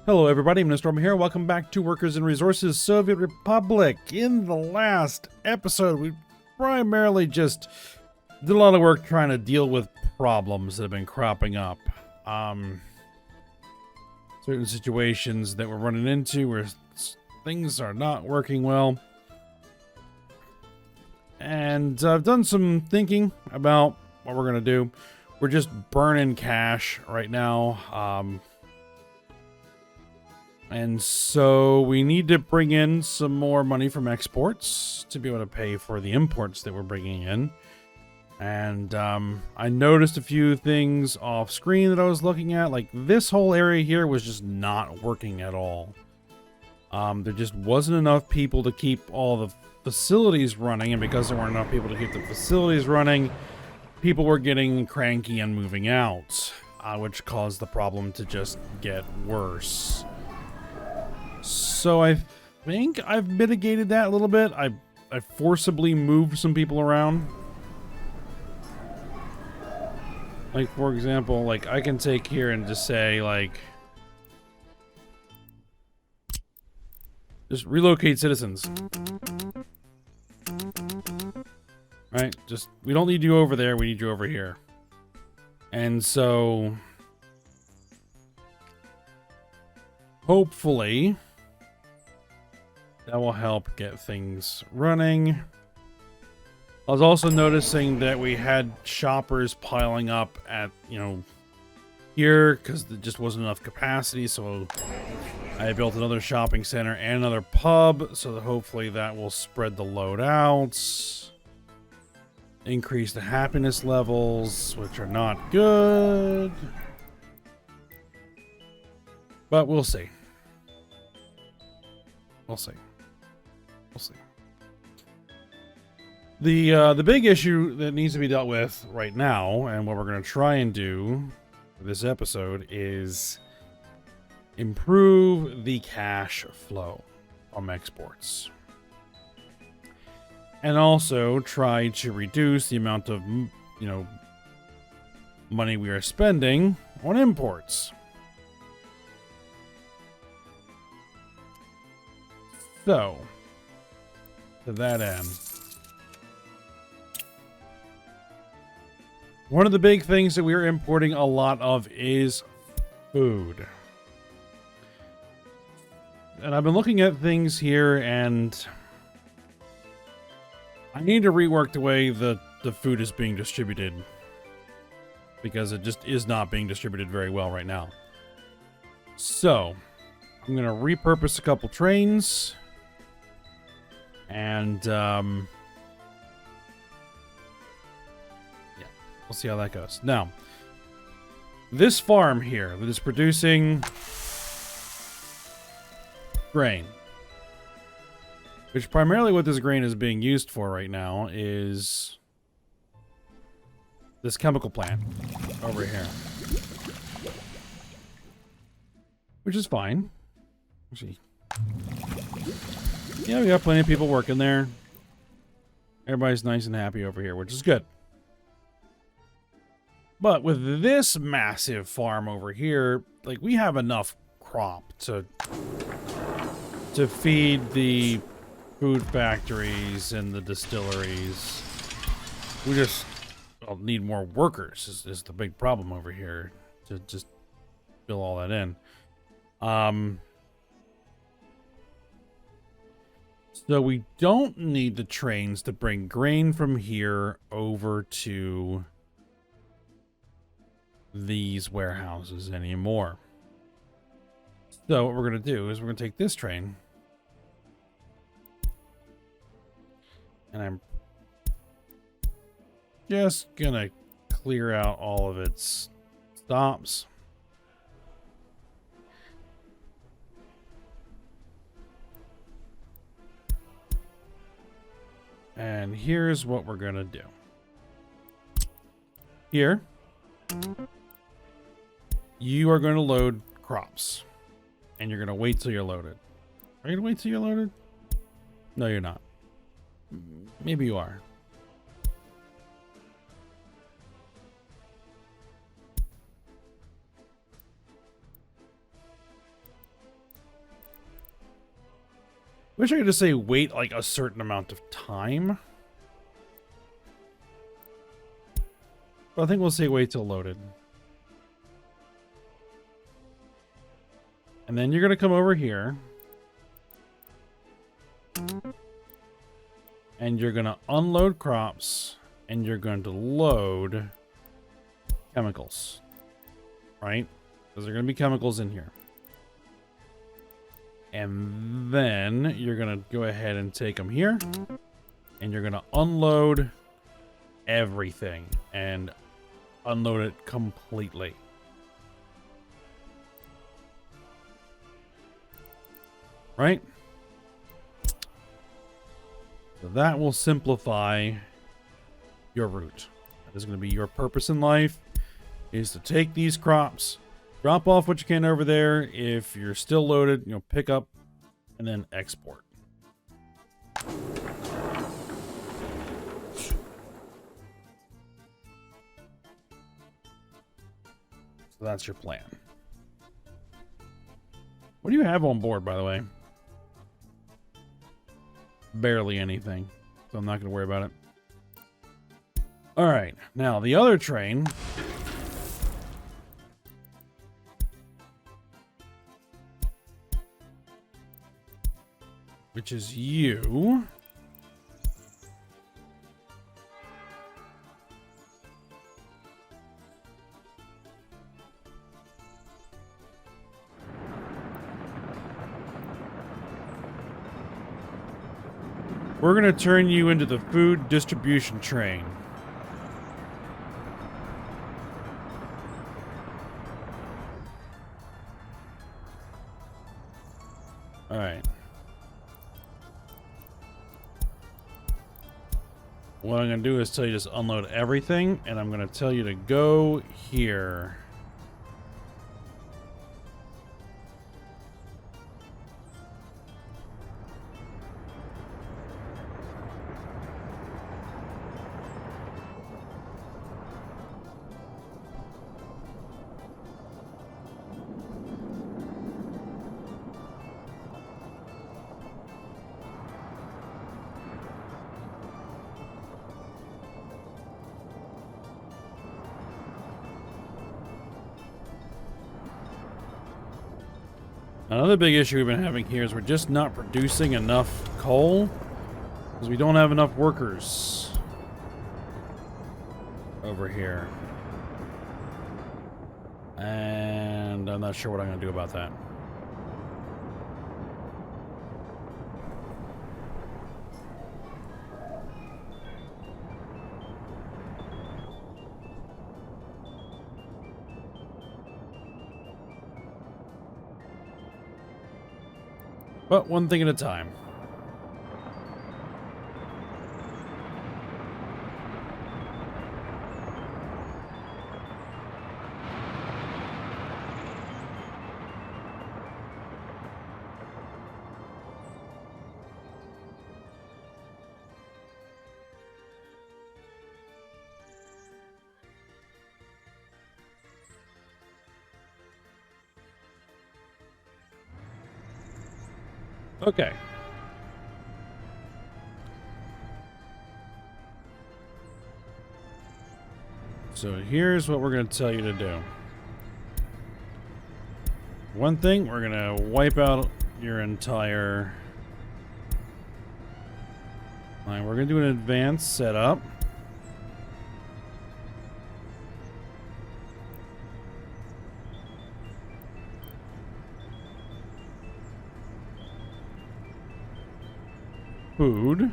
Hello everybody, I'm Storm here. Welcome back to Workers and Resources Soviet Republic. In the last episode, we primarily just did a lot of work trying to deal with problems that have been cropping up. Certain situations that we're running into where things are not working well. And I've done some thinking about what we're going to do. We're just burning cash right now. And so we need to bring in some more money from exports to be able to pay for the imports that we're bringing in. And I noticed a few things off screen that I was looking at. Like this whole area here was just not working at all. There just wasn't enough people to keep all the facilities running. And because there weren't enough people to keep the facilities running, people were getting cranky and moving out, which caused the problem to just get worse. So I think I've mitigated that a little bit. I forcibly moved some people around. Like, for example, like I can take here and just say, like, just relocate citizens. Right? Just, we don't need you over there, we need you over here. And so, hopefully, that will help get things running. I was also noticing that we had shoppers piling up at, here because there just wasn't enough capacity. So I built another shopping center and another pub so that hopefully that will spread the load out. Increase the happiness levels, which are not good. But we'll see. We'll see. We'll see. The big issue that needs to be dealt with right now, and what we're going to try and do for this episode, is improve the cash flow from exports. And also try to reduce the amount of, money we are spending on imports. So, to that end, one of the big things that we're importing a lot of is food. And I've been looking at things here, and I need to rework the way the food is being distributed, because it just is not being distributed very well right now. So, I'm going to repurpose a couple trains. And, yeah, we'll see how that goes. Now, this farm here that is producing grain, which primarily what this grain is being used for right now is this chemical plant over here, which is fine. Actually, yeah, we got plenty of people working there. Everybody's nice and happy over here, which is good. But with this massive farm over here, like, we have enough crop to feed the food factories and the distilleries. We just need more workers is the big problem over here to just fill all that in. So we don't need the trains to bring grain from here over to these warehouses anymore. So what we're going to do is we're going to take this train, and I'm just going to clear out all of its stops. And here's what we're going to do. Here, you are going to load crops. And you're going to wait till you're loaded. Are you going to wait till you're loaded? No, you're not. Maybe you are. Wish I could just say wait like a certain amount of time. But I think we'll say wait till loaded. And then you're going to come over here. And you're going to unload crops. And you're going to load chemicals. Right? Because there are going to be chemicals in here. And then you're going to go ahead and take them here. And you're going to unload everything. And unload it completely. Right? So that will simplify your route. That is going to be your purpose in life, is to take these crops, drop off what you can over there. If you're still loaded, you know, pick up and then export. So that's your plan. What do you have on board, by the way? Barely anything, so I'm not going to worry about it. All right, now the other train which is you. We're going to turn you into the food distribution train. All right. What I'm going to do is tell you to just unload everything, and I'm going to tell you to go here. Another big issue we've been having here is we're just not producing enough coal because we don't have enough workers over here. And I'm not sure what I'm going to do about that. But one thing at a time. Okay. So here's what we're going to tell you to do. One thing, we're going to wipe out your entire line. We're going to do an advanced setup. Food.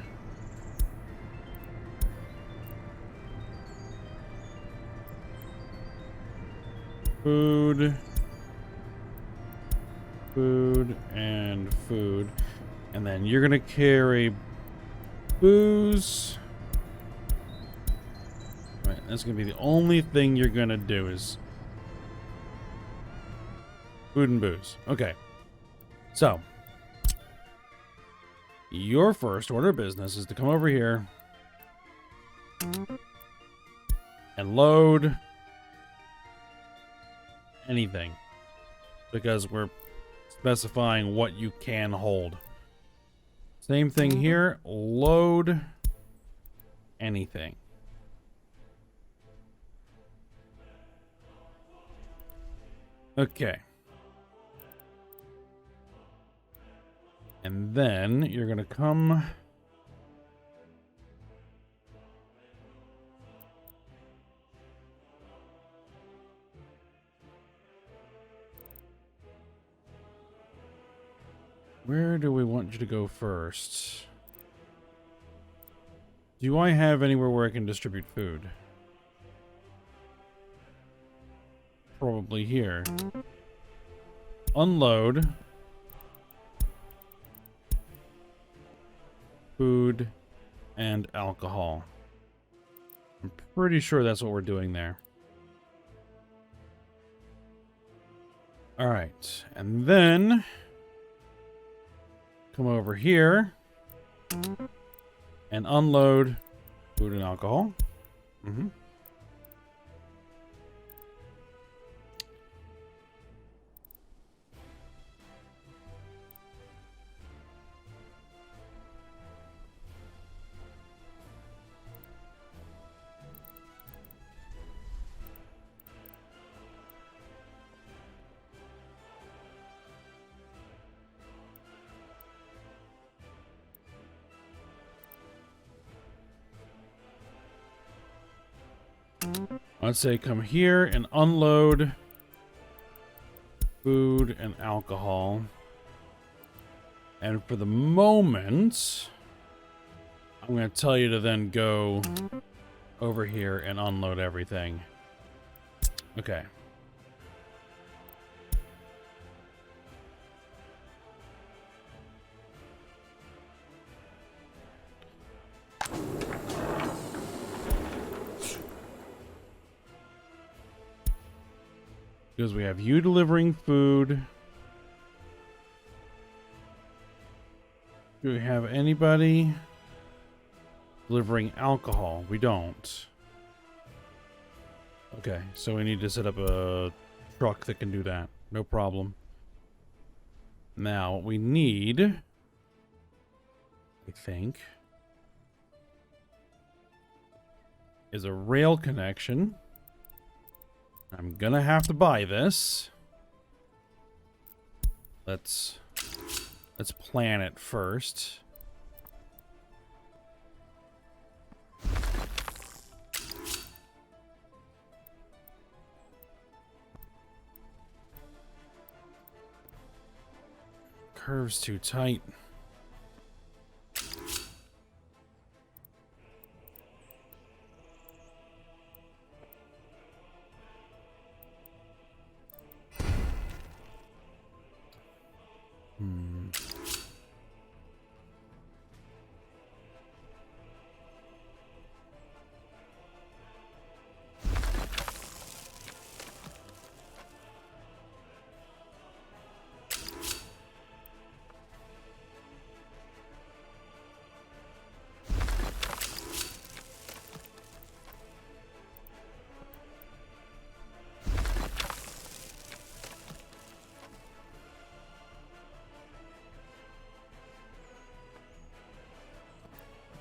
Food. Food and food. And then you're gonna carry booze. Right, that's gonna be the only thing you're gonna do is food and booze. Okay. So your first order of business is to come over here and load anything, because we're specifying what you can hold. Same thing here. Load anything. Okay. And then you're going to come... Where do we want you to go first? Do I have anywhere where I can distribute food? Probably here. Unload. Food and alcohol. I'm pretty sure that's what we're doing there. Alright, and then come over here and unload food and alcohol. Let's say come here and unload food and alcohol. And for the moment, I'm going to tell you to then go over here and unload everything. Okay. Because we have you delivering food. Do we have anybody delivering alcohol? We don't. Okay, so we need to set up a truck that can do that. No problem. Now, what we need, I think, is a rail connection. I'm gonna have to buy this. Let's plan it first. Curve's too tight.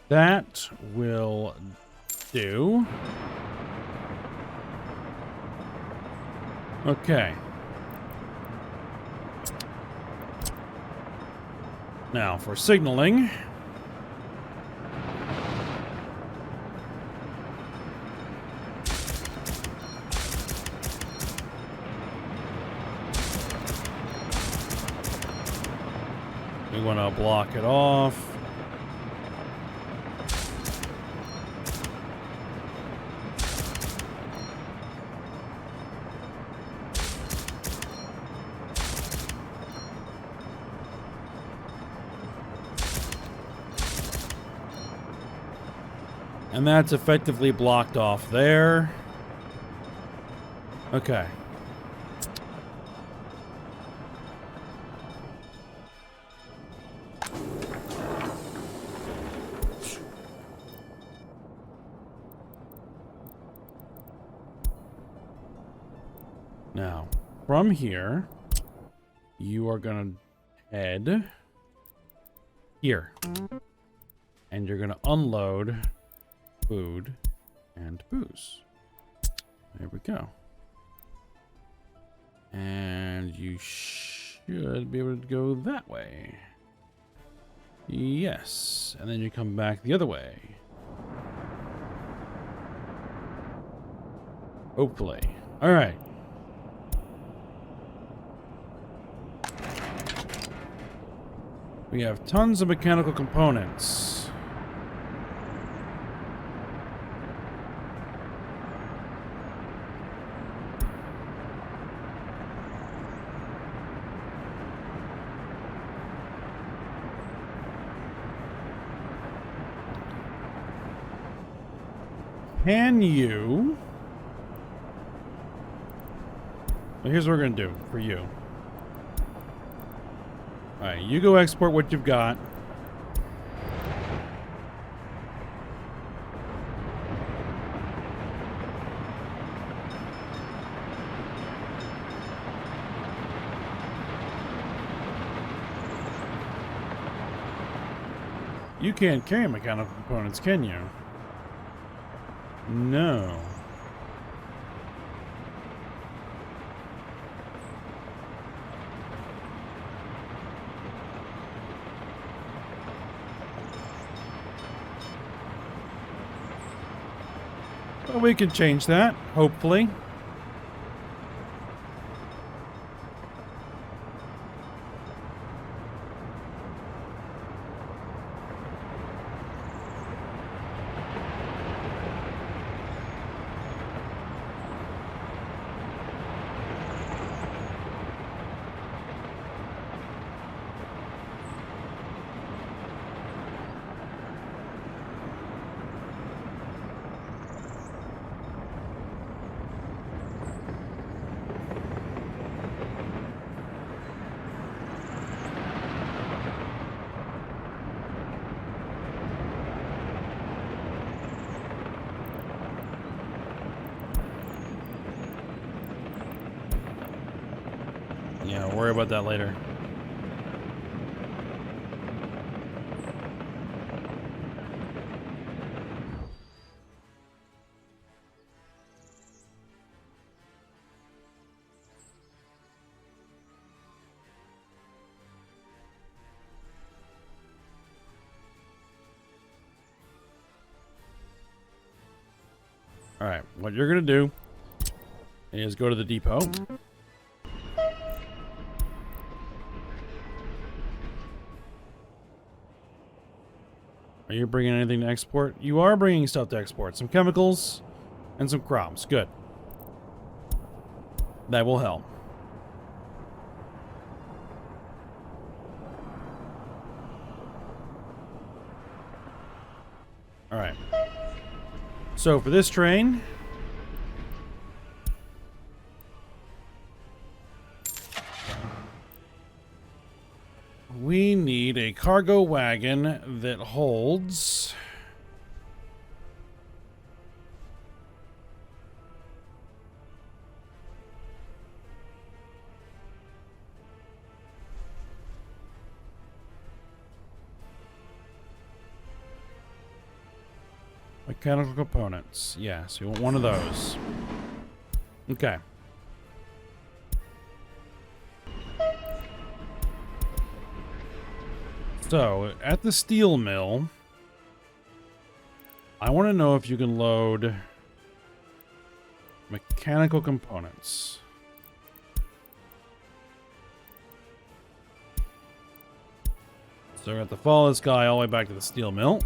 That will do. Okay. Now for signaling. We want to block it off. And that's effectively blocked off there. Okay. Now, from here, you are going to head here. And you're going to unload food and booze. There we go. And you should be able to go that way. Yes. And then you come back the other way. Hopefully. All right. We have tons of mechanical components. Can you... Well, here's what we're going to do for you. Alright, you go export what you've got. You can't carry mechanical components, can you? No. But we can change that, hopefully. Yeah, we'll worry about that later. All right, what you're going to do is go to the depot. Are you bringing anything to export? You are bringing stuff to export. Some chemicals and some crops. Good. That will help. All right. So for this train, we need a cargo wagon that holds mechanical components. Yes, we want one of those. Okay. So, at the steel mill, I want to know if you can load mechanical components. So we're going to have to follow this guy all the way back to the steel mill.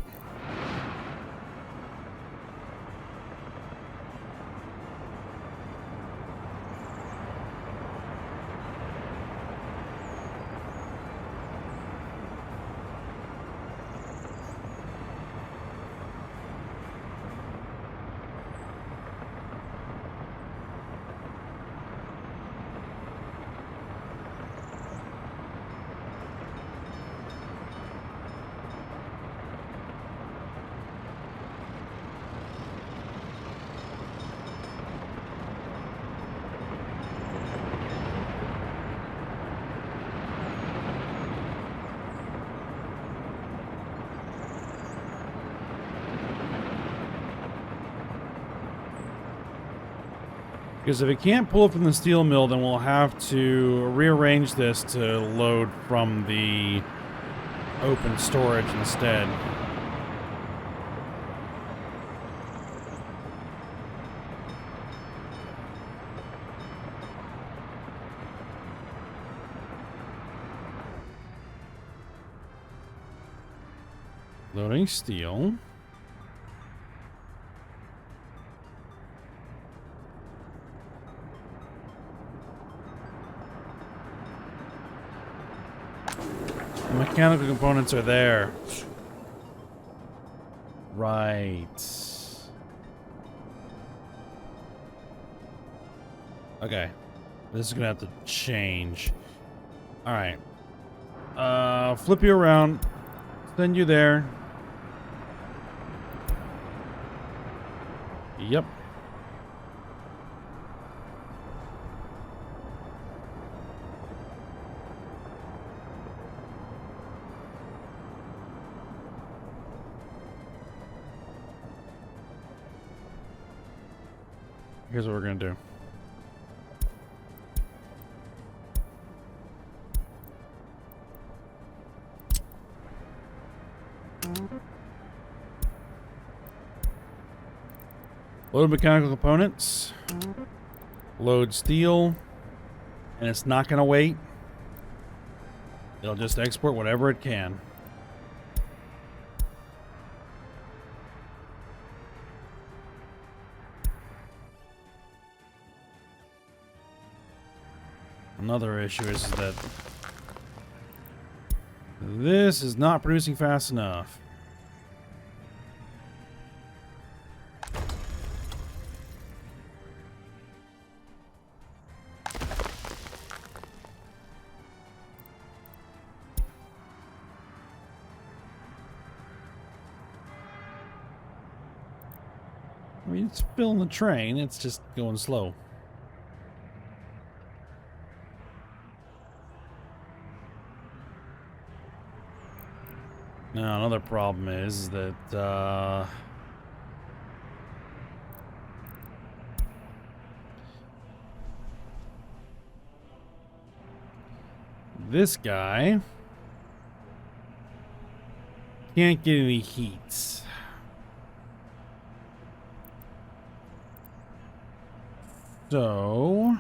Because if it can't pull from the steel mill, then we'll have to rearrange this to load from the open storage instead. Loading steel. The mechanical components are there. Right. Okay. This is gonna have to change. Alright. Flip you around. Send you there. Yep. Here's what we're gonna do. Load mechanical components. Load steel. And it's not gonna wait. It'll just export whatever it can. Another issue is that this is not producing fast enough. I mean, it's filling the train, it's just going slow. Now, another problem is that, this guy can't get any heat. So,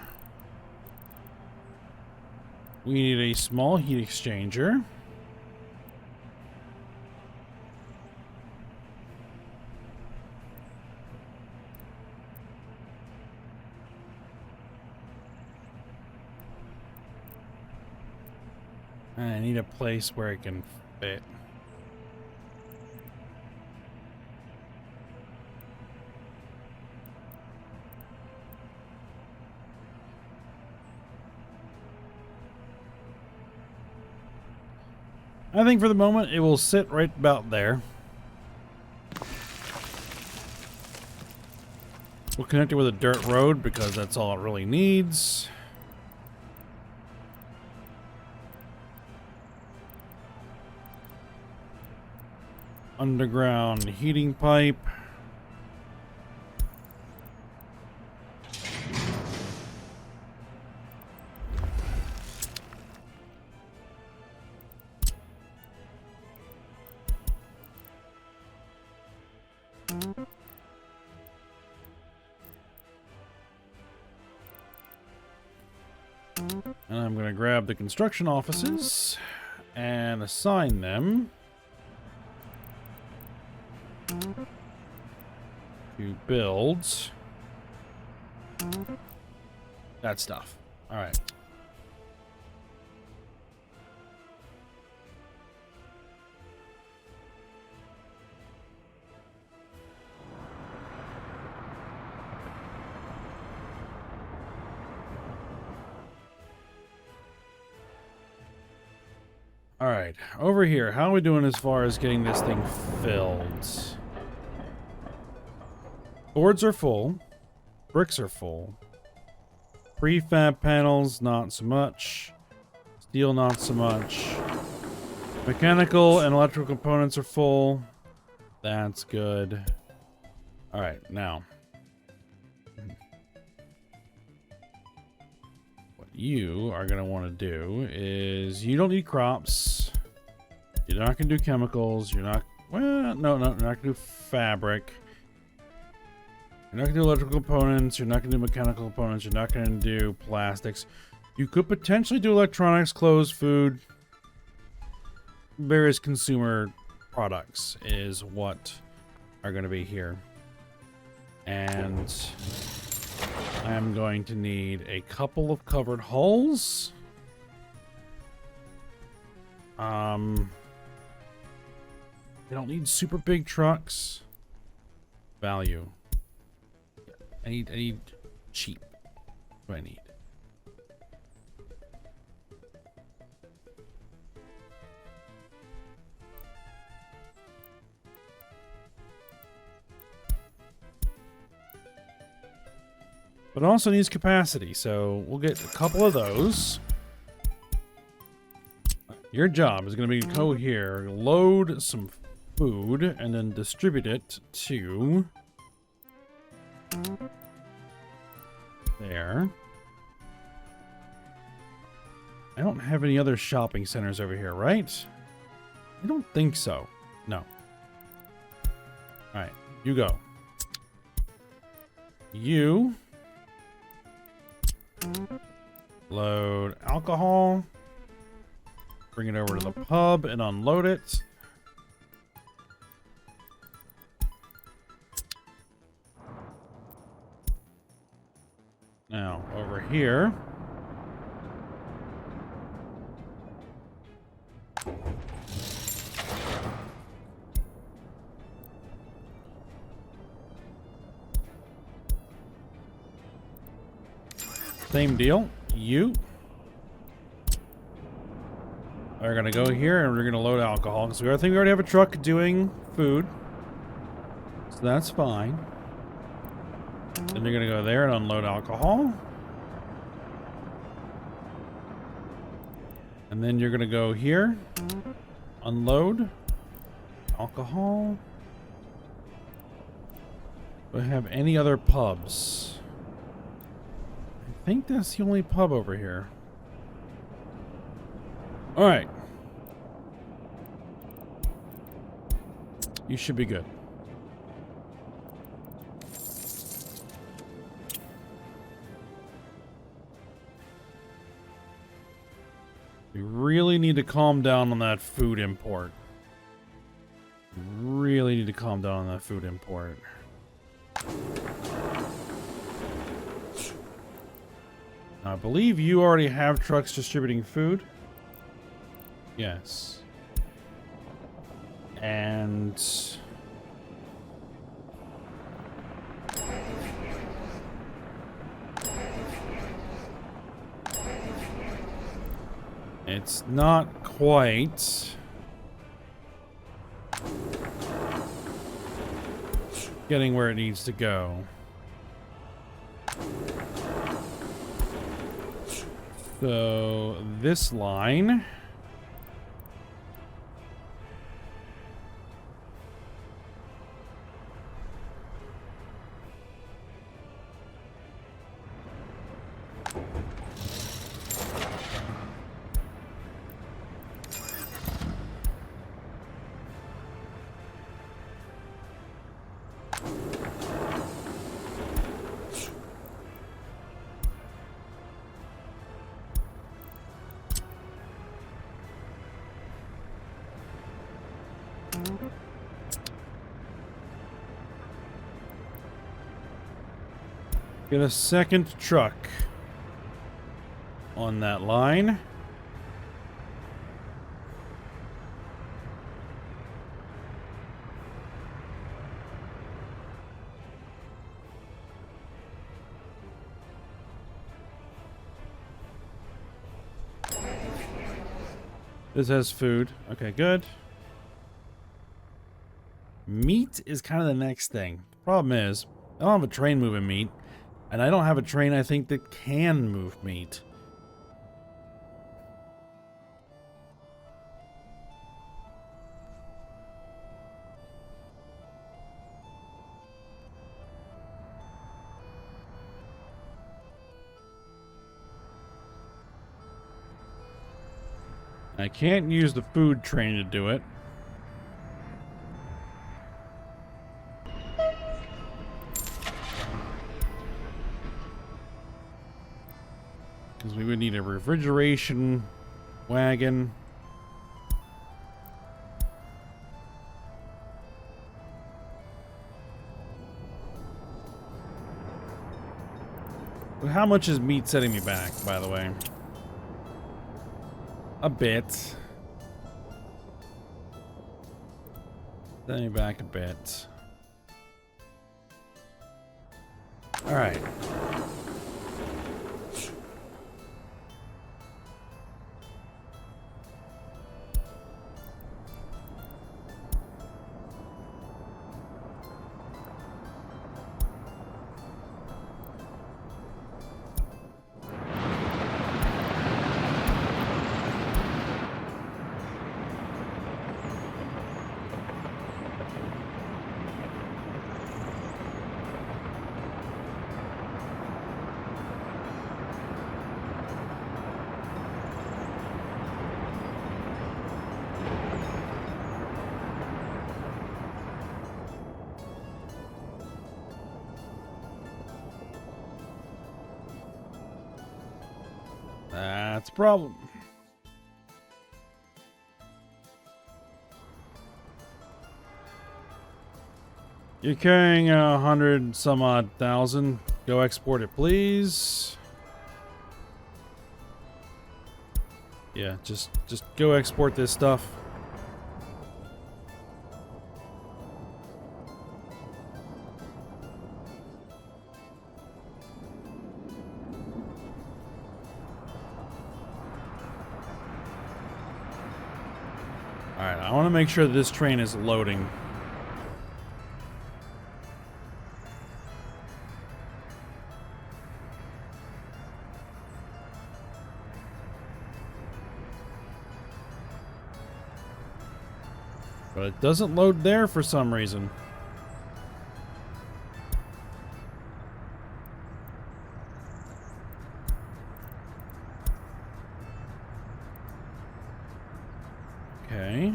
we need a small heat exchanger. I need a place where it can fit. I think for the moment it will sit right about there. We'll connect it with a dirt road because that's all it really needs. Underground heating pipe. And I'm going to grab the construction offices and assign them to build that stuff. All right. All right, over here, how are we doing as far as getting this thing filled? Boards are full. Bricks are full. Prefab panels, not so much. Steel, not so much. Mechanical and electrical components are full. That's good. All right, now. you are going to want to do is you don't need crops. You're not going to do chemicals. You're not, well, no, you're not going to do fabric. You're not going to do electrical components. You're not going to do mechanical components. You're not going to do plastics. You could potentially do electronics, clothes, food, various consumer products is what are going to be here. And I am going to need a couple of covered hulls. They don't need super big trucks. Value. I need cheap. What do I need? But it also needs capacity, so we'll get a couple of those. Your job is going to be to go here, load some food, and then distribute it to there. I don't have any other shopping centers over here, right? I don't think so. No. Alright, you go. You load alcohol. Bring it over to the pub and unload it. Now, over here. Same deal. You are going to go here and we're going to load alcohol because I think we already have a truck doing food. So that's fine. Then you're going to go there and unload alcohol. And then you're going to go here, unload alcohol. Do I have any other pubs? I think that's the only pub over here. All right. You should be good. We really need to calm down on that food import. We really need to calm down on that food import. I believe you already have trucks distributing food. Yes. And it's not quite getting where it needs to go. So this line get a second truck on that line. This has food. Okay, good. Meat is kind of the next thing. The problem is, I don't have a train moving meat. And I don't have a train, I think, that can move meat. I can't use the food train to do it. Because we would need a refrigeration wagon. But how much is meat setting me back, by the way? A bit. Setting me back a bit. Alright. That's a problem. You're carrying 100 some odd thousand. Go export it, please. Yeah, just go export this stuff. Alright, I want to make sure that this train is loading. But it doesn't load there for some reason. Okay.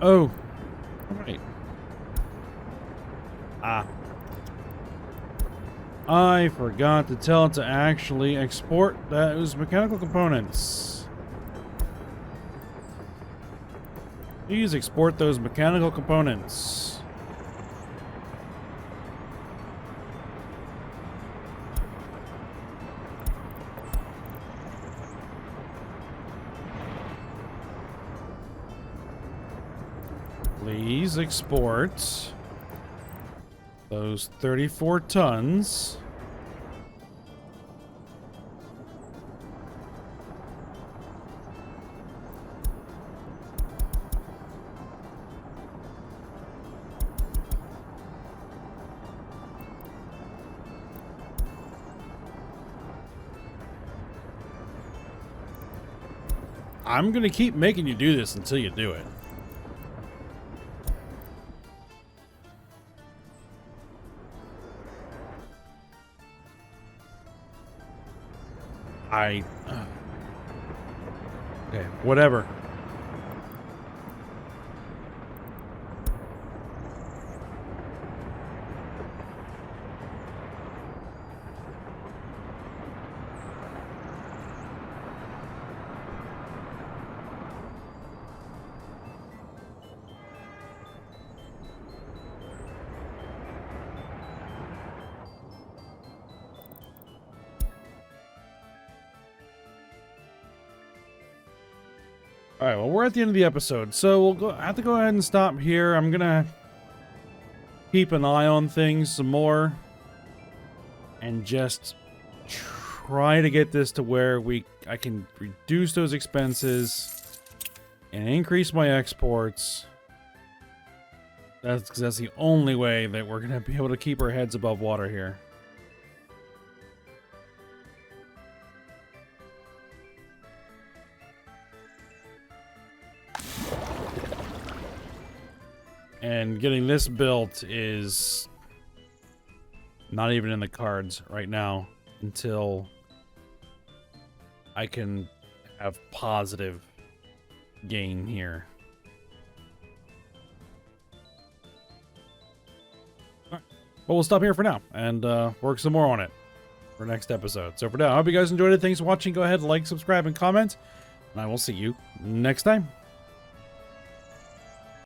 Oh, right. Ah. I forgot to tell it to actually export those mechanical components. Please export those mechanical components. Please export those 34 tons. I'm gonna keep making you do this until you do it. Okay, whatever. All right, well, we're at the end of the episode, so I have to go ahead and stop here. I'm gonna keep an eye on things some more and just try to get this to where I can reduce those expenses and increase my exports. That's the only way that we're gonna be able to keep our heads above water here. And getting this built is not even in the cards right now until I can have positive gain here. Alright. Well, we'll stop here for now and work some more on it for next episode. So for now, I hope you guys enjoyed it. Thanks for watching. Go ahead, like, subscribe, and comment. And I will see you next time.